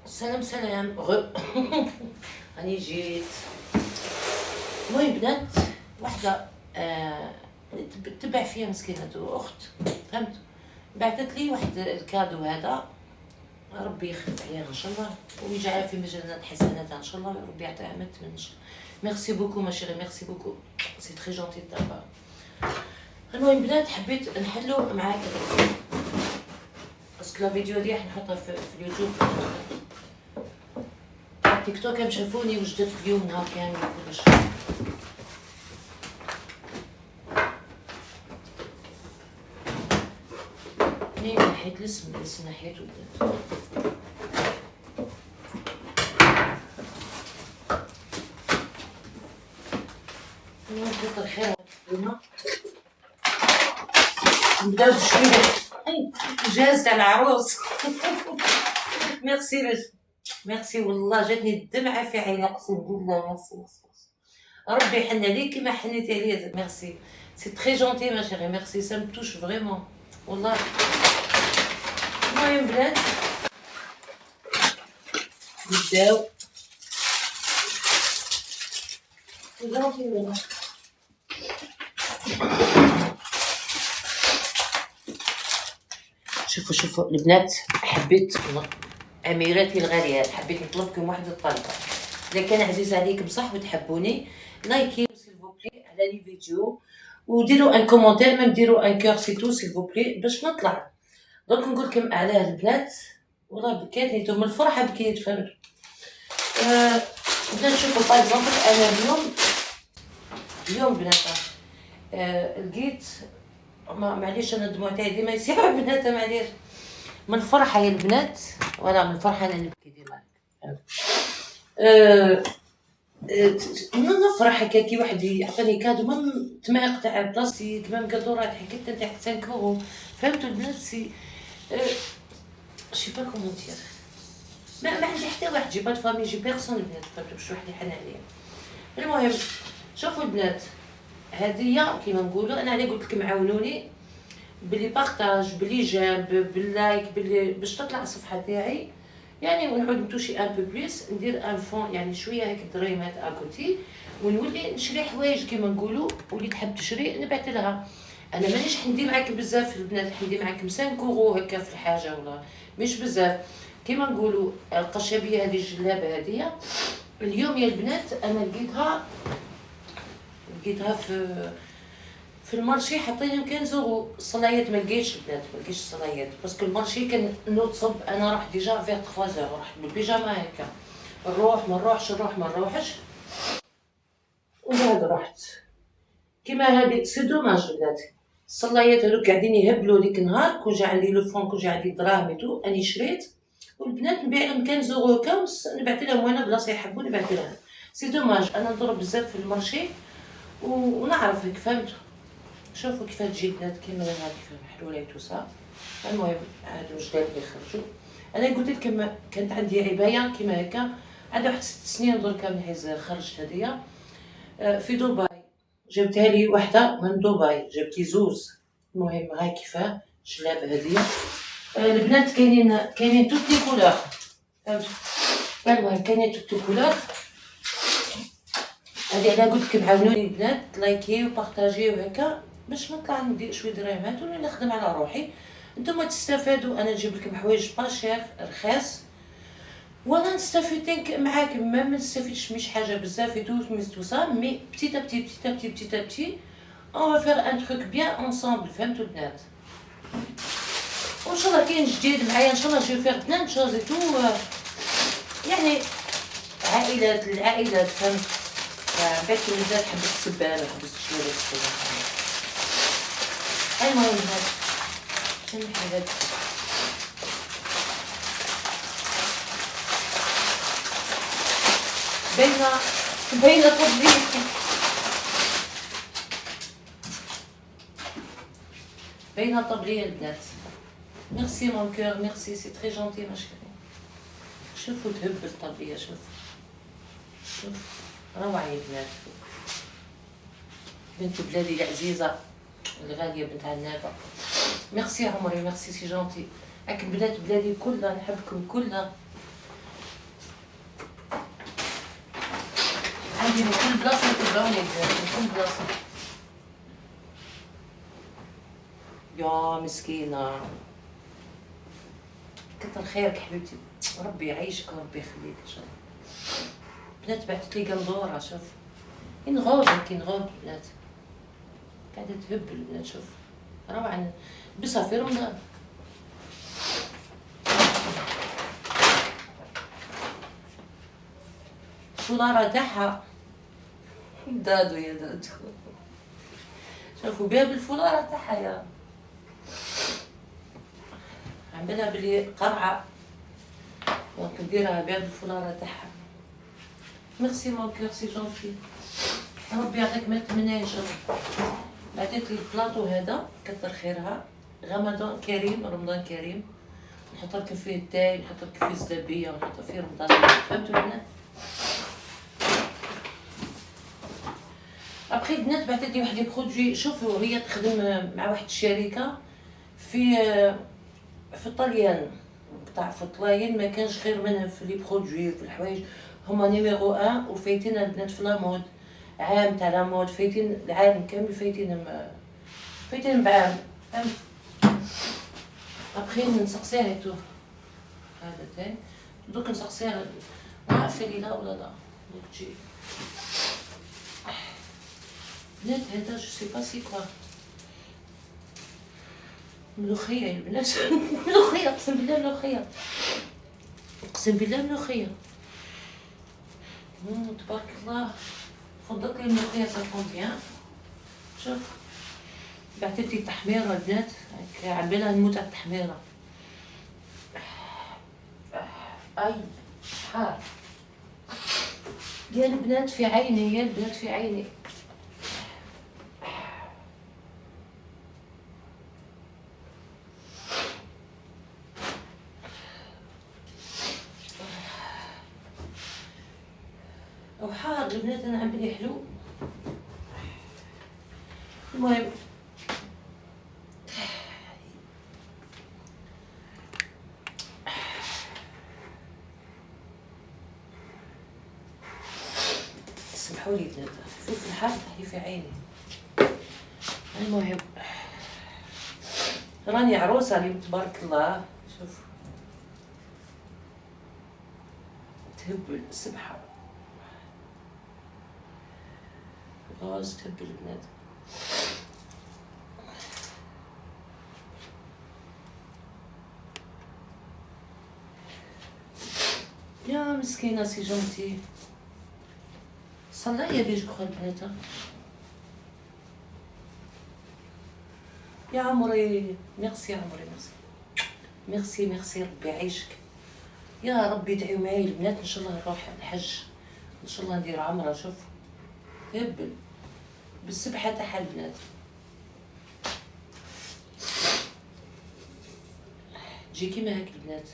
سلام سلام راني جيت. المهم بنات وحده تبع فيها مسكينه اخت، فهمت، بعثت لي واحد الكادو هذا، ربي يخلف عليها ان شاء الله ويجعلها في ميزان حسناتها ان شاء الله، وربي يعطيها ما تمنش. ميرسي بوكو ما شيري، ميرسي بوكو، سي تري جونتي دابا. المهم بنات حبيت نحلو معاك باسكو لا فيديو دي حنحطها في اليوتيوب، تيك توك هم شافوني وجدت اليوم نهار كامل وكلش. هي نحيت الاسم نحيتو بنات. المهم كتر خير اليوم نبداو بشويه جاز تاع العروس. ميرسي ميرسي والله جاتني الدمعه في عيني اقسم بالله. ميرسي ربي يحن عليك كيما حنيتي عليا. ميرسي سي تري جونتي ما شيري، ميرسي سا متوش فريمون والله. المهم بنات نبداو شوفوا البنات، حبيت اميراتي الغاليات حبيت نطلبكم واحد الطلب. اذا كان عزيز عليكم بصح وتحبوني لايكي سيلفو بلي على لي فيديو وديروا ان كومونتير، ميم ديروا ان كور سي تو سيلفو بلي باش نطلع. دونك نقول لكم علاه البنات والله بكيت نيتو من الفرحه بكيت، فهمت. بدنا نشوفوا باغ اكزومبل انا اليوم بنات لقيت معليش انا الدموع تاعي ديما يسيح بنات معليش من الفرحه يا البنات، ولا من الفرحه انا نبكي ديما. نفرح هكا كي واحد يعطيني كادو مام تماق تاع بلاستيك، مام قدورات حكيت تاع 5 اورو، فهمتوا البنات. سي شي با كومون دير، ما عندي حتى واحد، جي با د فامي، جي بيرسون البنات، فهمتوا باش واحد يحن عليا. المهم شوفوا البنات، هديه كيما نقولوا انا علي قلت لكم عاونوني بلي بارطاج، بلي جيم، باللايك، بلي باش تطلع الصفحه تاعي يعني، ونعود نتوشي ان بو بليس، ندير ان فون يعني شويه هيك دريمات اكوتي، ونولي نشري حوايج كيما نقولوا، واللي تحب تشري نبعث لها. انا مانيش حندي معاك بزاف البنات، حندي معاكم 5 اورو هكا في الحاجه ولا مش بزاف كيما نقولوا. القشابيه هذه الجلابه هذه اليوم يا البنات انا لقيتها في المارشي، حطيهم 15 اورو. الصلايات ما لقيتش البنات، ما لقيتش الصلايات باسكو المارشي كان نوصب، انا راح ديجا فيغ 3 رحت بالبيجامه هكا، نروح ما نروحش نروح ما نروحش، وبعد رحت كيما هذيك. سي دوماج البنات، الصلايات هذوك قاعدين يهبلوا ديك النهار، كون جا عندي لو فون، كون جا عندي دراهم ايتو، اني شريت والبنات نبيع لهم 15 اورو هكا، نبعث لهم وانا بلاصه يحبوا نبعث لهم. سي دوماج انا نضرب بزاف في المارشي ونعرف هيك، فهمت. شوفوا كيف تجي البنات كيما هذه كيف محلوله توسا. المهم هادو جداد اللي خرجوا. انا قلت لكم كانت عندي عبايه كيما هكا عندها واحد 6 سنين دركا من حيز خرجت هديه في دبي، جبتها لي وحده من دبي، جبت لي زوز. المهم هاي كيفاه جلابه هديه. البنات كاينين توت لي كولور، فهمت. المهم كاينين توت لي كولور. هادي على قلت لكم عاونوني البنات، لايكي وبارطاجي وهكا باش نطلع ندير شويه درهمات ولا نخدم على روحي. نتوما تستفادوا، انا نجيب لكم حوايج با شير رخاص، وانا نستفيد معاكم، ما نستفيدش مش حاجه بزاف يدوز مي تو سا، مي بتيتا بتي بتيتا بتي بتيتا بتي اون فير ان تروك بيان انصامبل، فهمتوا البنات. وان شاء الله كاين جديد معايا ان شاء الله، جو فيغ بلان شوز تو يعني عائلات العائلات، فهمت. باك الولاد حبت السبانه، حبت الشويه السبانه. المهم هاد شنو الحاجات باينه طبليه، باينه طبليه البنات. ميرسي مون كور، ميرسي سي تري جونتي ما شكرا. شوفوا تهب الطبليه، شوف روعه يا البنات. بنت بلادي العزيزه الغاليه بنت عنابه، ميرسي عمري، ميرسي سي جونتي. هاك بنات بلادي كلها نحبكم كلها. عندي من كل بلاصة يتبعوني من كل بلاصة. يا مسكينة كتر خيرك حبيبتي، ربي يعيشك وربي يخليك ان شاء الله. بنات بعثت لي قندورة شوف، ينغوب هيك ينغوب البنات، قاعدة تهب البنات شوف، روعة بصها في رمضان. الفولارة تاعها دادو يا دادو، شوفوا بها بالفولارة تاعها يا عم بالها بلي قرعة دونك نديرها بها بالفولارة تاعها. ميرسي مون كور سي جونتي، ربي يعطيك ما تمنى ان شاء الله. عطيت لي البلاطو هذا كتر خيرها، رمضان كريم رمضان كريم، نحط لكم فيه التاي، نحط لكم فيه الزلابيه، ونحط فيه رمضان، فهمتوا البنات؟ ابخي البنات بعثت لي واحد لي برودوي، شوفوا هي تخدم مع واحد الشركه في الطليان، قطع في الطلاين ما كانش خير منها في لي برودوي في الحوايج، هما نيميرو 1 وفايتين البنات في لامود، عام تاع لامود فايتين العالم كامل، فايتين بعام، فهمت؟ ابخي نسقسيها تو هذا تاعي دوك نسقسيها ما عارفه لي لا ولا لا دوك تجي بنات هذا جو سي با سي كوا ملوخيه يا البنات ملوخيه اقسم بالله ملوخيه، اقسم بالله ملوخيه. تبارك الله فضلت لي الملوخيه سافون بيان. شوف بعثت لي تحميره البنات هكا على بالها نموت على التحميره. اي حار يا البنات في عيني، يا البنات في عيني. او حار البنات انا عم بالي حلو. المهم سمحوا لي بنات الفلفل الحار تحلي في عيني. المهم راني عروسه اليوم تبارك الله، شوف تهب السبحه غاز تهب البنات. يا مسكينه سي جونتي صلى يا بيج كخوا البنات. يا عمري ميرسي يا عمري ميرسي ميرسي ميرسي ربي يعيشك يا ربي. ادعيو معايا البنات ان شاء الله نروح الحج ان شاء الله ندير عمره. شوف تهبل بالسبحه تاعها البنات. تجي كيما هاك البنات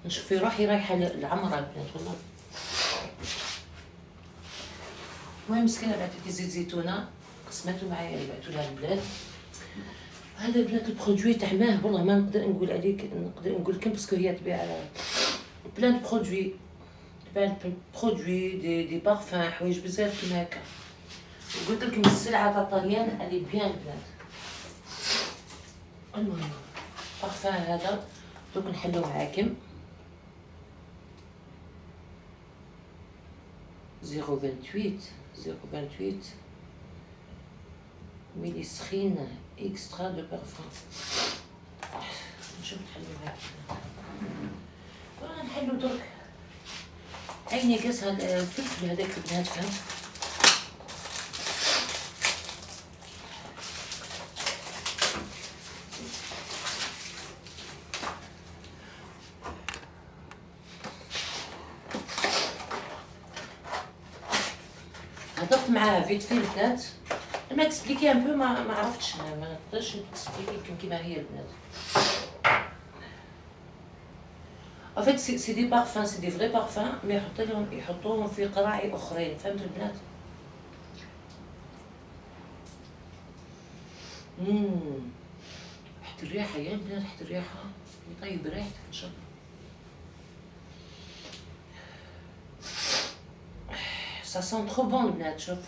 نشوف في روحي رايحه العمره البنات والله. المهم مسكينه بعثت لي زيت زيتونه قسمته معايا اللي بعثوا لها البنات. هذا البنات البرودوي تاع ماه والله ما نقدر نقول عليك، نقدر نقول لكم باسكو هي تبيع بلان برودوي، تبيع برودوي دي بارفان حوايج بزاف كيما هكا. قلت لكم السلعه تاع الطليان اللي بيان البنات. المهم بارفان هذا دوك نحلو معاكم 028 028 ميلي سخين اكسترا دو بارفان. نشوف نحلو معاكم نحلو درك. عيني كاسها الفلفل هذاك البنات فهمت. هضرت معاها فيت في البنات ما اكسبليكي ان بو ما عرفتش ما نقدرش نكسبليكي لكم كيما هي البنات. en fait c'est des parfums, c'est des vrais parfums mais يحطوهم في قراعي اخرين فهمتوا البنات. ريحة الريحة يا بنات، ريحة الريحة يطيب ريحتك ان شاء الله. Ça sent trop bon البنات، شوف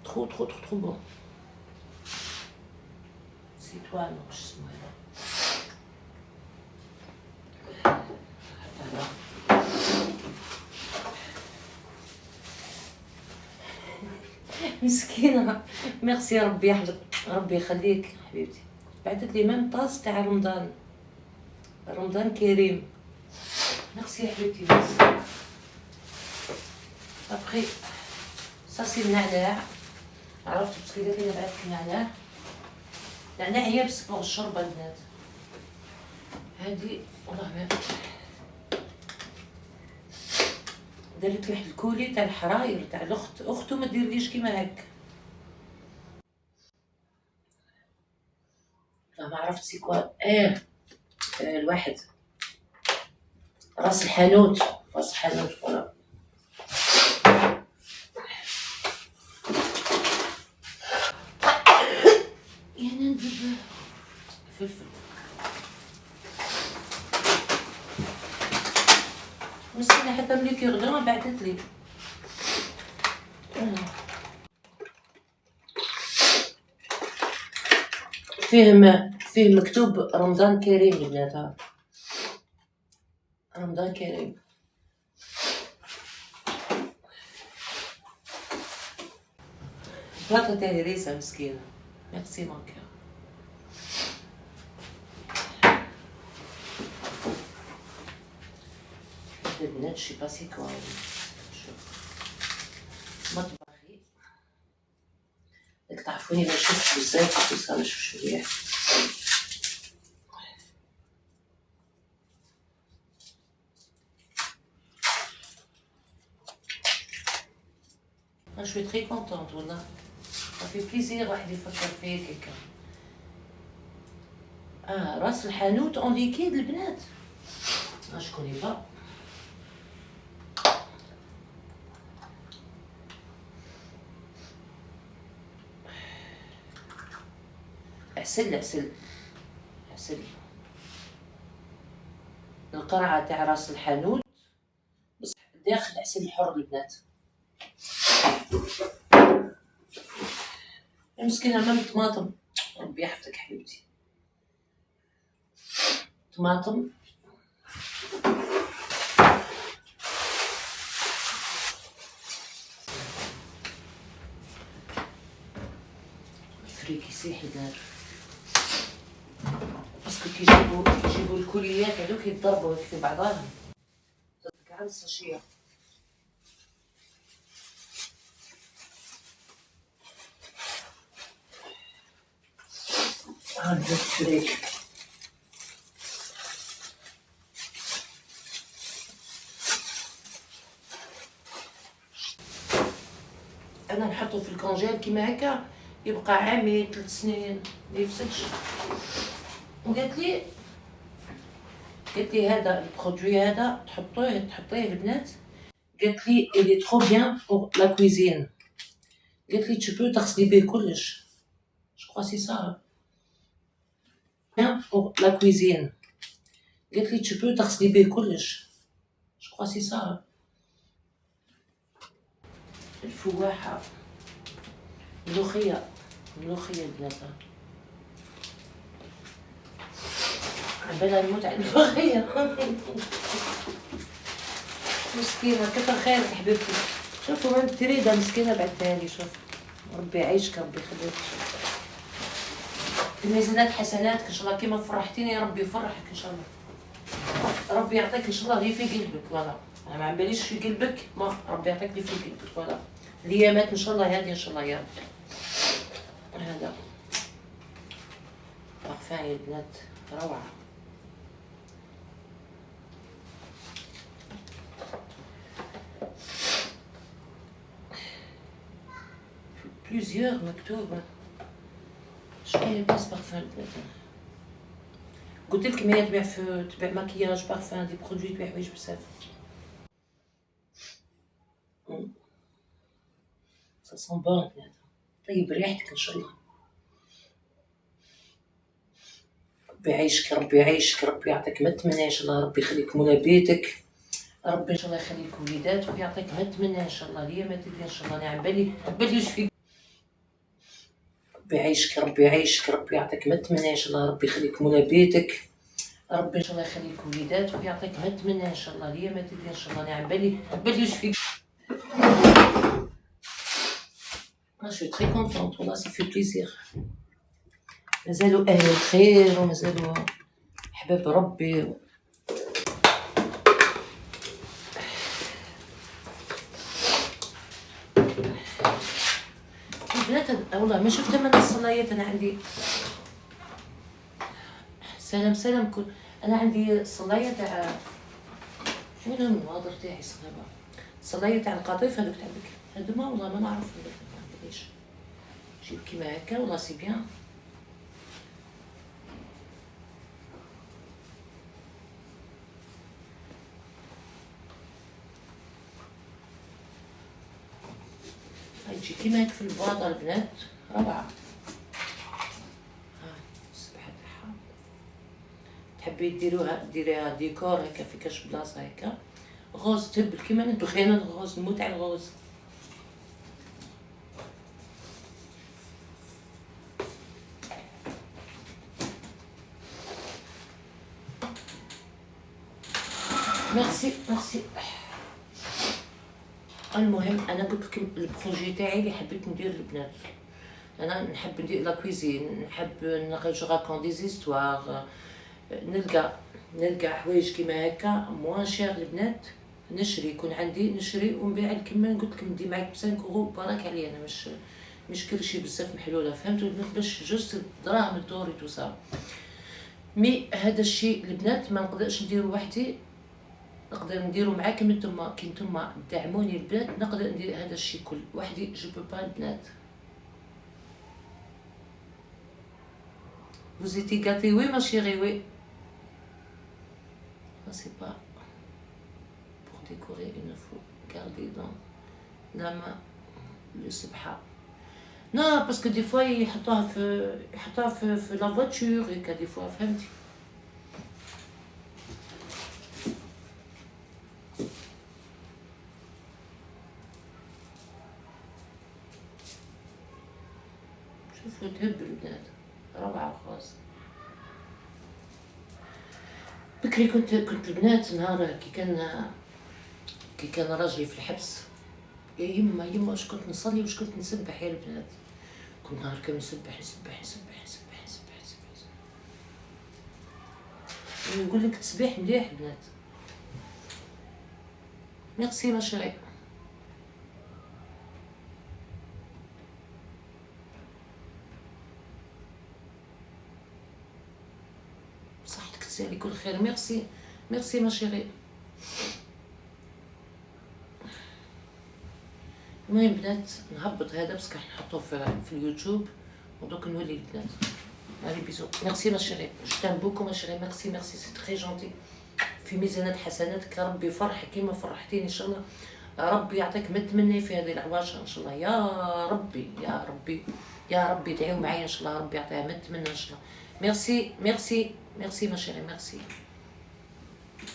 trop trop trop trop bon. سيتوان واش اسمو هذا. مسكينة، ميرسي ربي يحفظك، ربي يخليك حبيبتي. بعثت لي ميم طاس تاع رمضان، رمضان كريم. ميرسي حبيبتي ميرسي. ابخي سا سي النعناع، عرفت باسكو قالت لي نبعث لك النعناع. النعناع هي بس بوغ الشوربه البنات. هادي والله ما دارت لي واحد الكولي تاع الحراير تاع الاخت، اختو ما ديرليش كيما هكا. ما عرفت سي كوا الواحد راس الحانوت، راس الحانوت فوالا. يعني ندير فلفل مسكينه، حتى ملي كيغلو بعثت لي. فيه مكتوب رمضان كريم البنات، رمضان كريم. بلاطة تاع هريسة مسكينة. ميرسي ماكا. البنات شي باسي كوا شوف مطبخي، راك تعرفوني ما نشوفش بزاف وتوصل نشوف شوية. Je suis très contente والله، ça fait plaisir واحد يفكر فيك هكا. راس الحانوت اون ليكيد البنات، جو كوني با. عسل عسل عسل، القرعة تاع راس الحانوت بصح داخل عسل حر البنات. مسكينة مام طماطم، ربي يحفظك حبيبتي. طماطم فريك يسيح البنات، باسكو كيجيبو الكليات هذوك يضربوا في بعضاهم كاع الساشيه. هاد الفريك انا نحطو في الكونجيل كيما هكا يبقى عامين 3 سنين ما يفسدش. وقالت لي هذا البرودوي هذا تحطيه البنات، قالت لي الي ترو بيان بور لا كويزين. قالت لي تشبو تغسلي به كلش، جو كوا سي سا بيان بور لا كويزين. قالت لي تشبو تغسلي به كلش، جو كوا سي سا. الفواحه، ملوخيه البنات، عبالها نموت على الملوخيه. مسكينه كتر خيرك حبيبتي. شوفوا مام تريده مسكينه بعثها لي، شوف ربي يعيشك ربي يخليك. الميزانات حسناتك ان شاء الله، كيما فرحتيني يا ربي يفرحك ان شاء الله. ربي يعطيك ان شاء الله اللي في قلبك، فوالا انا ما عباليش في قلبك، ما ربي يعطيك اللي في قلبك، فوالا الايامات ان شاء الله هادي ان شاء الله يا ربي. هذا بارفان يا البنات روعه. بليزيور مكتوبه، شكون بس بارفان البنات. قلت لكم هي تبيع ماكياج بارفان دي برودوي، تبيع حوايج بزاف. سا سون بون البنات، طيب ريحتك ان شاء الله. ربي يعيشك، ربي يعيشك، ربي يعطيك ما تمنى ان شاء الله، ربي يخليك منى بيتك، ربي ان شاء الله يخليك وليدات ويعطيك ما تمنى ان شاء الله. ليا ما تدير ان شاء الله، نعم بالي يشفيك. ربي يعيشك، ربي يعيشك، ربي يعطيك ما تمنى ان شاء الله، ربي يخليك منى بيتك، ربي ان شاء الله يخليك وليدات ويعطيك ما تمنى ان شاء الله. ليا ما تدير ان شاء الله، نعم بالي يشفيك. Je suis très contente, والله ça fait plaisir. مازالوا اهل الخير ومازالوا احباب ربي. البنات والله ما شفت من الصلايات. انا عندي سلام كل، انا عندي صلايه تاع وين النواظر تاعي صغيره، صلايه تاع القطيف هذوك تاع بكري هذوما والله ما نعرف ليش جيب كيما هكا والله سي بيان. تجي كيما هيك في البواطه البنات روعه. ها السبحه تاعها تحبي ديريها ديكور هكا في كاش بلاصه هكا غوز تبل كيما انتو خينا الغوز نموت على الغوز. ميرسي. المهم انا قلت لكم البروجي تاعي اللي حبيت ندير البنات، انا نحب ندير لا كويزين، نحب جو راكون دي زيستوار، نلقى حوايج كيما هكا موان شير البنات، نشري يكون عندي نشري ونبيع كيما قلت لكم ندي معاك ب 5 اورو بارك عليا. انا مش كل شيء بزاف محلوله فهمتوا البنات، باش جوست دراهم الدوري تو سا. مي هذا الشيء البنات ما نقدرش نديرو وحدي، نقدر نديرو معاكم نتوما كي نتوما دعموني البنات، نقدر ندير هذا الشيء كل وحدي. جو بو با البنات. Vous étiez gâtés, oui ma chérie, oui. Non, c'est pas pour décorer, il faut garder dans la main le subha. Non, parce que des fois يحطوها في la voiture هكا des fois فهمتي. شوفوا تهب البنات روعة خلاص. بكري كنت البنات نهار كي كان راجلي في الحبس، يا يما واش كنت نصلي واش كنت نسبح يا البنات، كنت نهار كامل نسبح. نقول لك التسبيح مليح البنات. ميرسي ما شيري. صحتك تسالي كل خير. ميرسي ما شيري. المهم بنات نهبط هذا بس راح نحطوه في اليوتيوب ودوك نولي البنات. علي بيزو. ميرسي ما شيري، جو تام بوكو ما شيري. ميرسي سي تري جونتي. في ميزانات حسناتك ربي يفرحك كيما فرحتيني ان شاء الله. ربي يعطيك ما تمني في هذه العواشر ان شاء الله. يا ربي دعيو معايا ان شاء الله، ربي يعطيها ما تمنى ان شاء الله. ميرسي ما شيري. ميرسي.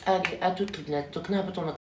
الي ا توت البنات دوك نهبطوا